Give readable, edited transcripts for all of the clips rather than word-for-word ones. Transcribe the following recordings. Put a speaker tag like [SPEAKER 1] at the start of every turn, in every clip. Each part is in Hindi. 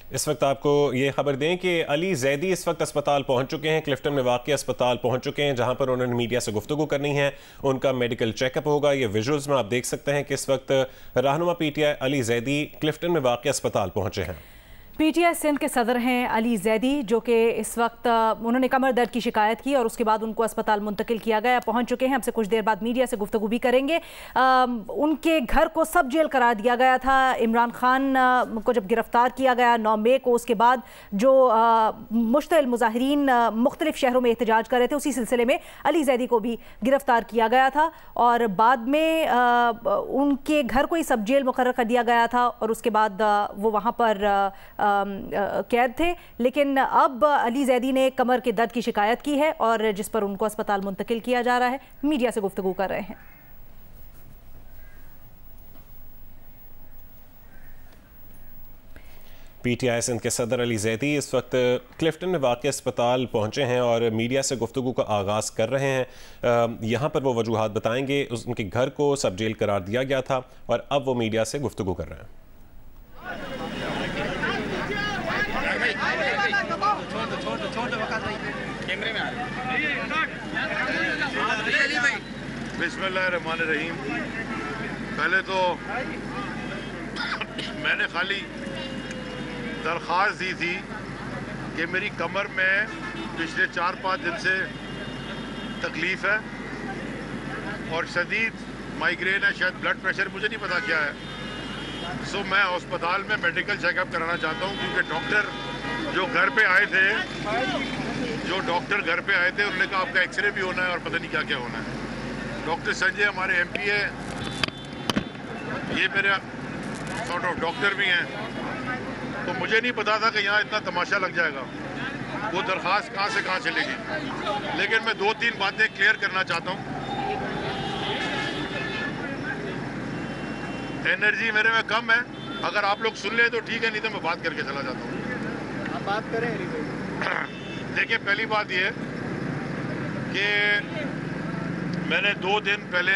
[SPEAKER 1] इस वक्त आपको ये खबर दें कि अली जैदी इस वक्त अस्पताल पहुंच चुके हैं। क्लिफ्टन में वाक़ अस्पताल पहुंच चुके हैं, जहां पर उन्होंने मीडिया से गुफ्तगू करनी है। उनका मेडिकल चेकअप होगा। ये विजुअल्स में आप देख सकते हैं कि इस वक्त रहनुमा पीटीआई अली जैदी क्लिफ्टन में वाक़ अस्पताल पहुंचे हैं।
[SPEAKER 2] पीटीआई सिंध के सदर हैं अली जैदी, जो कि इस वक्त उन्होंने कमर दर्द की शिकायत की और उसके बाद उनको अस्पताल मुंतकिल किया गया। पहुंच चुके हैं। हमसे कुछ देर बाद मीडिया से गुफ्तगू भी करेंगे। उनके घर को सब जेल करार दिया गया था इमरान खान को जब गिरफ्तार किया गया 9 मई को। उसके बाद जो मुश्तइल मुजाहिरीन मुख्तलिफ शहरों में एहतजाज कर रहे थे, उसी सिलसिले में अली जैदी को भी गिरफ्तार किया गया था और बाद में उनके घर को ही सब जेल मुकर्रर कर दिया गया था और उसके बाद वो वहाँ पर कैद थे। लेकिन अब अली जैदी ने कमर के दर्द की शिकायत की है और जिस पर उनको अस्पताल मुंतकिल किया जा रहा है। मीडिया से गुफ्तगू कर रहे हैं।
[SPEAKER 1] पीटीआई सिंध के सदर अली जैदी इस वक्त क्लिफ्टन में वाक़ अस्पताल पहुंचे हैं और मीडिया से गुफ्तगू का आगाज़ कर रहे हैं। यहाँ पर वो वजूहात बताएंगे। उनके घर को सब जेल करार दिया गया था और अब वो मीडिया से गुफ्तगू कर रहे हैं।
[SPEAKER 3] बिस्मिल्लाहिर्रहमानिर्रहीम। पहले तो मैंने खाली दरख्वास्त दी थी कि मेरी कमर में पिछले 4-5 दिन से तकलीफ़ है और शदीद माइग्रेन है, शायद ब्लड प्रेशर, मुझे नहीं पता क्या है। सो मैं अस्पताल में मेडिकल चेकअप कराना चाहता हूँ क्योंकि डॉक्टर जो घर पे आए थे उन्होंने कहा आपका एक्सरे भी होना है और पता नहीं क्या क्या होना है। डॉक्टर संजय हमारे एमपी है, ये मेरे सॉर्ट ऑफ डॉक्टर भी हैं, तो मुझे नहीं पता था कि यहाँ इतना तमाशा लग जाएगा। वो दरख्वास्त कहाँ से कहाँ चलेगी। लेकिन मैं 2-3 बातें क्लियर करना चाहता हूँ। एनर्जी मेरे में कम है, अगर आप लोग सुन ले तो ठीक है, नहीं तो मैं बात करके चला जाता हूँ।
[SPEAKER 4] आप बात करें।
[SPEAKER 3] देखिए, पहली बात ये कि मैंने 2 दिन पहले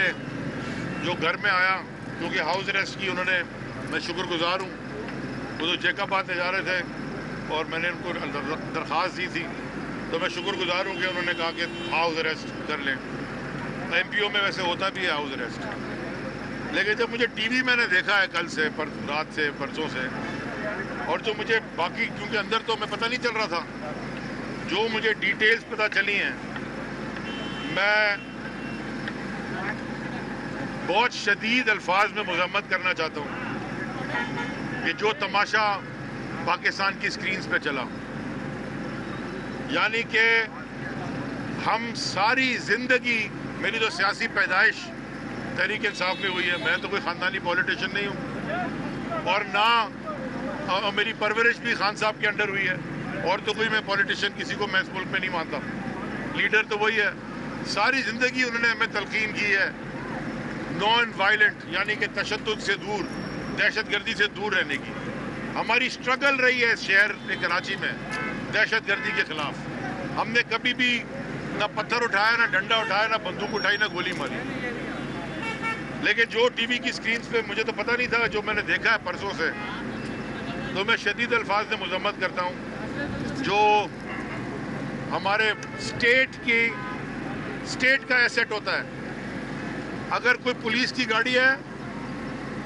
[SPEAKER 3] जो घर में आया, क्योंकि हाउस अरेस्ट की उन्होंने, मैं शुक्रगुजार हूँ, वो तो चेकअप आते जा रहे थे और मैंने उनको दरख्वास्त दी थी, तो मैं शुक्रगुजार हूँ कि उन्होंने कहा कि हाउस अरेस्ट कर लें। एमपीओ में वैसे होता भी है हाउस अरेस्ट। लेकिन जब मुझे टीवी मैंने देखा है कल से, रात से, परसों से, और जो मुझे बाकी, क्योंकि अंदर तो मैं पता नहीं चल रहा था, जो मुझे डिटेल्स पता चली हैं, मैं बहुत शदीद अल्फाज में मज़म्मत करना चाहता हूँ कि जो तमाशा पाकिस्तान की स्क्रीन्स पे चला, यानी कि हम सारी ज़िंदगी, मेरी तो सियासी पैदाइश तहरीक इंसाफ में हुई है, मैं तो कोई ख़ानदानी पॉलिटिशियन नहीं हूँ और ना मेरी परवरिश भी खान साहब के अंडर हुई है, और तो कोई मैं पॉलिटिशियन किसी को मैं इस मुल्क में नहीं मानता, लीडर तो वही है। सारी ज़िंदगी उन्होंने हमें तलकीन की है नॉन वायलेंट, यानी कि तशद्दुद से दूर, दहशतगर्दी से दूर रहने की। हमारी स्ट्रगल रही है इस शहर कराची में दहशतगर्दी के खिलाफ। हमने कभी भी ना पत्थर उठाया, ना डंडा उठाया, ना बंदूक उठाई, ना गोली मारी। लेकिन जो टीवी की स्क्रीन पे, मुझे तो पता नहीं था, जो मैंने देखा है परसों से, तो मैं शदीद अल्फाज में मज़म्मत करता हूँ। जो हमारे स्टेट का एसेट होता है, अगर कोई पुलिस की गाड़ी है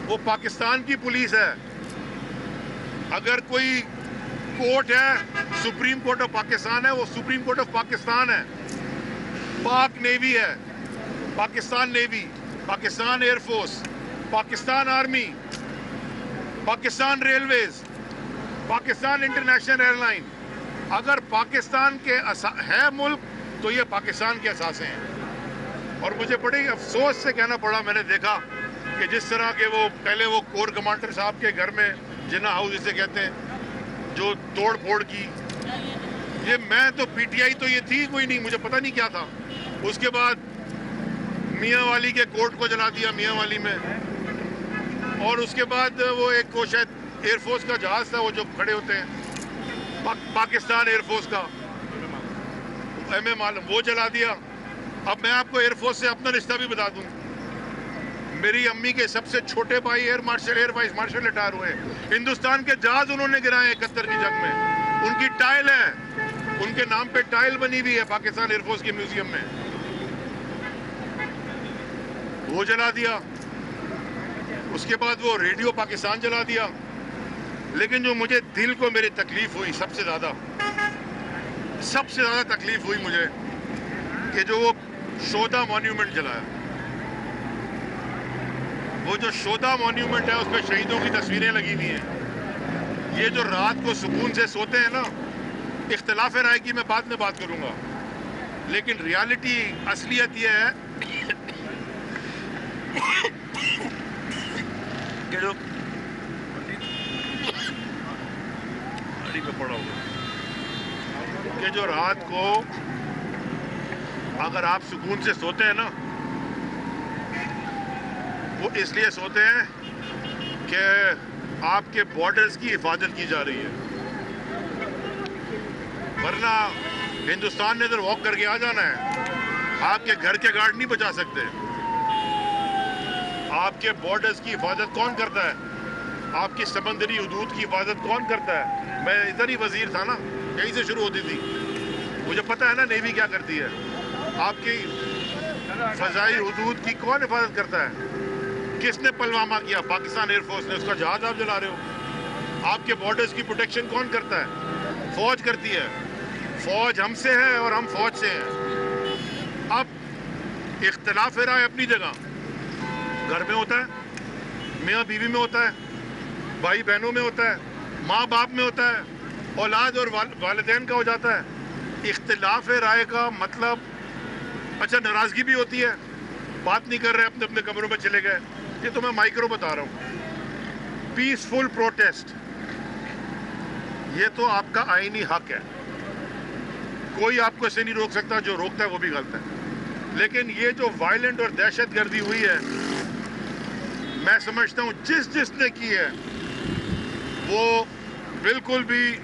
[SPEAKER 3] वो पाकिस्तान की पुलिस है, अगर कोई कोर्ट है, सुप्रीम कोर्ट ऑफ पाकिस्तान है, वो सुप्रीम कोर्ट ऑफ पाकिस्तान है। पाक नेवी है, Pakistan navy, Pakistan air force, Pakistan army, Pakistan railways, Pakistan international airline. अगर पाकिस्तान के है मुल्क, तो ये पाकिस्तान के असासे हैं। और मुझे बड़े अफसोस से कहना पड़ा, मैंने देखा कि जिस तरह के वो पहले वो कोर कमांडर साहब के घर में, जिन्ना हाउस जिसे कहते हैं, जो तोड़ फोड़ की, ये मैं तो पीटीआई तो ये थी कोई नहीं, मुझे पता नहीं क्या था। उसके बाद मियाँ वाली के कोर्ट को जला दिया मियाँ वाली में, और उसके बाद वो एक को शायद एयरफोर्स का जहाज था, वो जो खड़े होते हैं, पाकिस्तान एयरफोर्स का वो जला दिया। अब मैं आपको एयरफोर्स से अपना रिश्ता भी बता दूं, मेरी अम्मी के सबसे छोटे भाई एयर वाइस मार्शल रिटायर हुए। हिंदुस्तान के जहाज उन्होंने गिराए 71 की जंग में। उनकी टाइल है, उनके नाम पे टाइल बनी हुई है पाकिस्तान एयरफोर्स के म्यूजियम में। वो जला दिया, उसके बाद वो रेडियो पाकिस्तान जला दिया। लेकिन जो मुझे दिल को मेरी तकलीफ हुई, सबसे ज्यादा तकलीफ हुई मुझे कि जो वो शोधा मॉन्यूमेंट जलाया। वो जो शोधा मॉन्यूमेंट है उसमें शहीदों की तस्वीरें लगी हुई हैं। ये जो रात को सुकून से सोते हैं ना, इख्तिलाफ राय की मैं बाद में बात करूंगा, लेकिन रियलिटी असलियत ये है कि जो पड़ा होगा कि जो रात को अगर आप सुकून से सोते हैं ना, वो इसलिए सोते हैं कि आपके बॉर्डर्स की हिफाजत की जा रही है। वरना हिंदुस्तान ने इधर वॉक करके आ जाना है। आपके घर के गार्ड नहीं बचा सकते। आपके बॉर्डर्स की हिफाजत कौन करता है? आपकी समंदरी हुदूद की हिफाजत कौन करता है? मैं इधर ही वजीर था ना, यहीं से शुरू होती थी। मुझे पता है ना नेवी क्या करती है। आपकी फजाई हुदूद की कौन हिफाजत करता है? किसने पुलवामा किया? पाकिस्तान एयरफोर्स ने। उसका जहाज आप जला रहे हो। आपके बॉर्डर्स की प्रोटेक्शन कौन करता है? फौज करती है। फौज हमसे है और हम फौज से हैं। अब इख्तिलाफ राय अपनी जगह घर में होता है, मियाँ बीवी में होता है, भाई बहनों में होता है, माँ बाप में होता है, औलाद और वालिदैन का हो जाता है। इख्तिलाफ राय का मतलब, अच्छा नाराजगी भी होती है, बात नहीं कर रहे, अपने अपने कमरों में चले गए। ये तो मैं माइक्रो बता रहा हूँ। पीसफुल प्रोटेस्ट, ये तो आपका आईनी हक है, कोई आपको इसे नहीं रोक सकता। जो रोकता है वो भी गलत है। लेकिन ये जो वायलेंट और दहशतगर्दी हुई है, मैं समझता हूँ जिसने की है वो बिल्कुल भी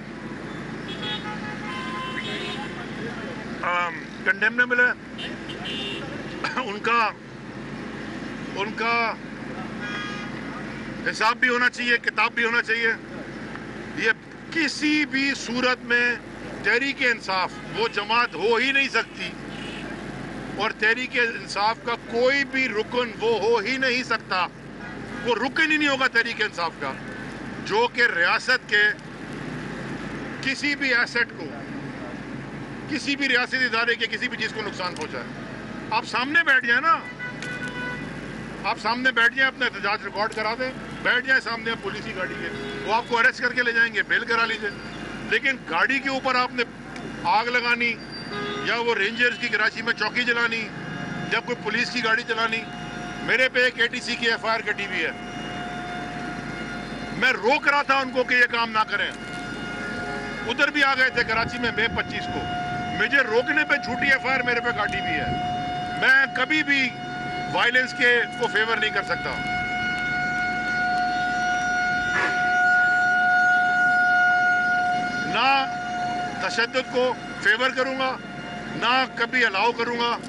[SPEAKER 3] कंडेमनेबल है। उनका हिसाब भी होना चाहिए, किताब भी होना चाहिए। ये किसी भी सूरत में तहरीक इंसाफ वो जमात हो ही नहीं सकती, और तहरीक इंसाफ का कोई भी रुकन वो हो ही नहीं सकता। वो रुकन ही नहीं होगा तहरीक इंसाफ का जो कि रियासत के किसी भी एसेट को, किसी भी रियासती इदारे के किसी भी चीज को नुकसान पहुंचाए। आप सामने बैठ जाए ना, आप सामने बैठ जाए, अपना एहतजाज रिकॉर्ड करा दें, बैठ जाए सामने पुलिस की गाड़ी के, वो आपको अरेस्ट करके ले जाएंगे, बेल करा लीजिए। लेकिन गाड़ी के ऊपर आपने आग लगानी, या वो रेंजर्स की कराची में चौकी जलानी, या कोई पुलिस की गाड़ी चलानी। मेरे पे एक ATC की FIR कटी हुई है। मैं रोक रहा था उनको कि ये काम ना करें। उधर भी आ गए थे कराची में मई 25 को। मुझे रोकने पे झूठी FIR मेरे पे काटी हुई है। मैं कभी भी वायलेंस के को फेवर नहीं कर सकता। ना तशद्दुद को फेवर करूंगा, ना कभी अलाउ करूंगा,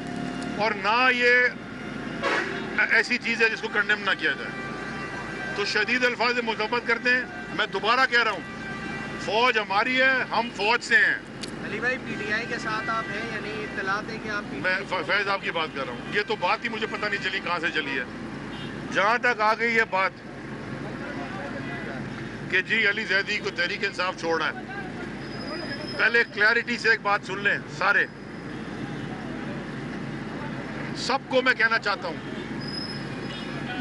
[SPEAKER 3] और ना ये ऐसी चीज है जिसको कंडेम ना किया जाए। तो शदीद अल्फाज में मुज़ाहमत करते हैं। मैं दोबारा कह रहा हूँ, फौज हमारी है, हम फौज से हैं।
[SPEAKER 4] अली भाई, PTI के साथ आप हैं, यानी इत्तलात है कि आप PTI?
[SPEAKER 3] मैं फैज आपकी बात कर रहा हूँ। ये तो बात ही मुझे पता नहीं चली कहाँ से चली है। जहाँ तक आ गई ये बात कि जी अली जैदी को तहरीक इंसाफ छोड़ना है, पहले क्लैरिटी से एक बात सुन लें सारे। सबको मैं कहना चाहता हूँ,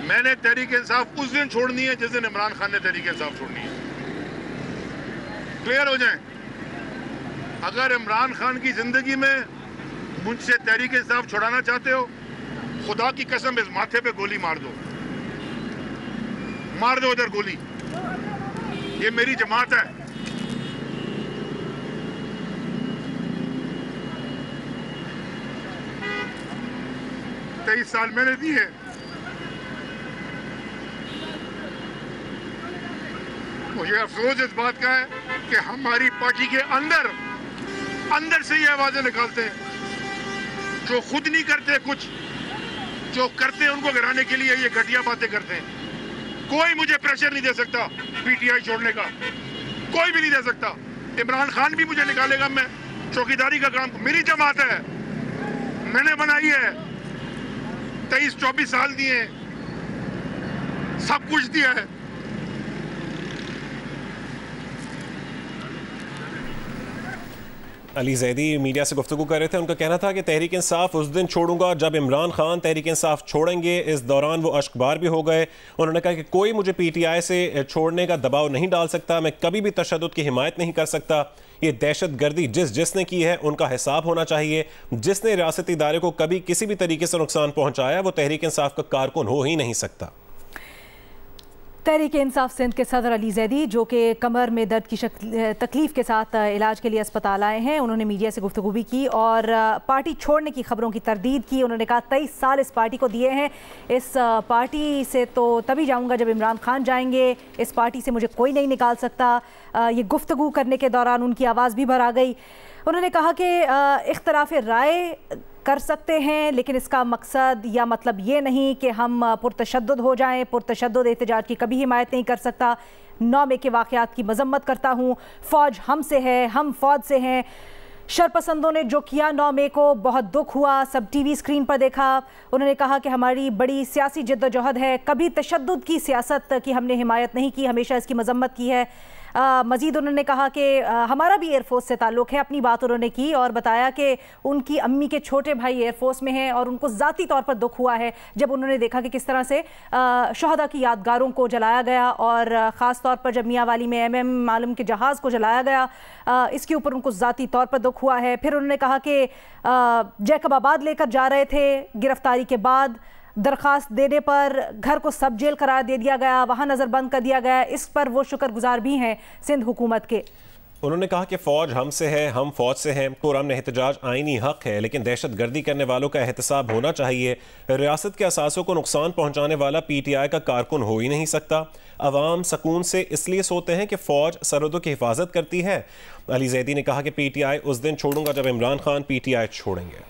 [SPEAKER 3] मैंने तहरीक इंसाफ उस दिन छोड़नी है जिस दिन इमरान खान ने तहरीक इंसाफ छोड़नी है। क्लियर हो जाए। अगर इमरान खान की जिंदगी में मुझसे तहरीक इंसाफ छुड़ाना चाहते हो, खुदा की कसम इस माथे पे गोली मार दो, मार दो उधर गोली। ये मेरी जमात है। तेईस साल मैंने दिए। मुझे अफसोस इस बात का है कि हमारी पार्टी के अंदर से ये आवाजें निकालते हैं जो खुद नहीं करते कुछ, जो करते हैं उनको गिराने के लिए ये घटिया बातें करते हैं। कोई मुझे प्रेशर नहीं दे सकता पीटीआई छोड़ने का, कोई भी नहीं दे सकता। इमरान खान भी मुझे निकालेगा, मैं चौकीदारी का काम, मेरी जमात है, मैंने बनाई है, 23-24 साल दिए, सब कुछ दिया है।
[SPEAKER 1] अली जैदी मीडिया से गुफ्तगू कर रहे थे। उनका कहना था कि तहरीक इंसाफ उस दिन छोड़ूंगा जब इमरान खान तहरीक इंसाफ छोड़ेंगे। इस दौरान वो अश्कबार भी हो गए। उन्होंने कहा कि कोई मुझे पीटीआई से छोड़ने का दबाव नहीं डाल सकता, मैं कभी भी तशद्दुद की हिमायत नहीं कर सकता। ये दहशत गर्दी जिसने की है उनका हिसाब होना चाहिए। जिसने रियासती इदारे को कभी किसी भी तरीके से नुकसान पहुंचाया वो तहरीक इंसाफ का कारकुन हो ही नहीं सकता।
[SPEAKER 2] तहरीक इंसाफ सिंध के सदर अली जैदी, जो कि कमर में दर्द की तकलीफ के साथ इलाज के लिए अस्पताल आए हैं, उन्होंने मीडिया से गुफ्तगू भी की और पार्टी छोड़ने की खबरों की तरदीद की। उन्होंने कहा 23 साल इस पार्टी को दिए हैं, इस पार्टी से तो तभी जाऊंगा जब इमरान खान जाएंगे, इस पार्टी से मुझे कोई नहीं निकाल सकता। ये गुफ्तगू करने के दौरान उनकी आवाज़ भी भर आ गई। उन्होंने कहा कि इख्तलाफ राय कर सकते हैं, लेकिन इसका मकसद या मतलब ये नहीं कि हम पुरतशद्दुद हो जाएं। पुरतशद्दुद एहतजाज की कभी हिमायत नहीं कर सकता। 9 मई के वाक़यात की मजम्मत करता हूँ। फ़ौज हमसे है, हम फ़ौज से हैं। शरपसंदों ने जो किया 9 मई को बहुत दुख हुआ, सब टीवी स्क्रीन पर देखा। उन्होंने कहा कि हमारी बड़ी सियासी जद्दोजहद है, कभी तशद्दुद की सियासत की हमने हिमायत नहीं की, हमेशा इसकी मजम्मत की है। मज़ीद उन्होंने कहा कि हमारा भी एयरफोर्स से ताल्लुक़ है। अपनी बात उन्होंने की और बताया कि उनकी अम्मी के छोटे भाई एयरफोर्स में हैं और उनको ज़ाती तौर पर दुख हुआ है जब उन्होंने देखा कि किस तरह से शहदा की यादगारों को जलाया गया और ख़ास तौर पर जब मियाँ वाली में MM मालूम के जहाज़ को जलाया गया, इसके ऊपर उनको ज़ाती तौर पर दुख हुआ है। फिर उन्होंने कहा कि जैकबाबाद लेकर जा रहे थे, गिरफ्तारी के बाद दरख्वास्त देने पर घर को सब जेल करार दे दिया गया, वहाँ नज़रबंद कर दिया गया। इस पर वो शुक्रगुजार भी हैं सिंध हुकूमत के।
[SPEAKER 1] उन्होंने कहा कि फ़ौज हमसे है, हम फ़ौज से हैं। पुरअमन एहतजाज आईनी हक़ है, लेकिन दहशत गर्दी करने वालों का एहतसाब होना चाहिए। रियासत के असासों को नुकसान पहुँचाने वाला PTI का कारकुन हो ही नहीं सकता। अवाम सकून से इसलिए सोते हैं कि फ़ौज सरहदों की हिफाजत करती है। अली जैदी ने कहा कि PTI उस दिन छोड़ूंगा जब इमरान खान PTI छोड़ेंगे।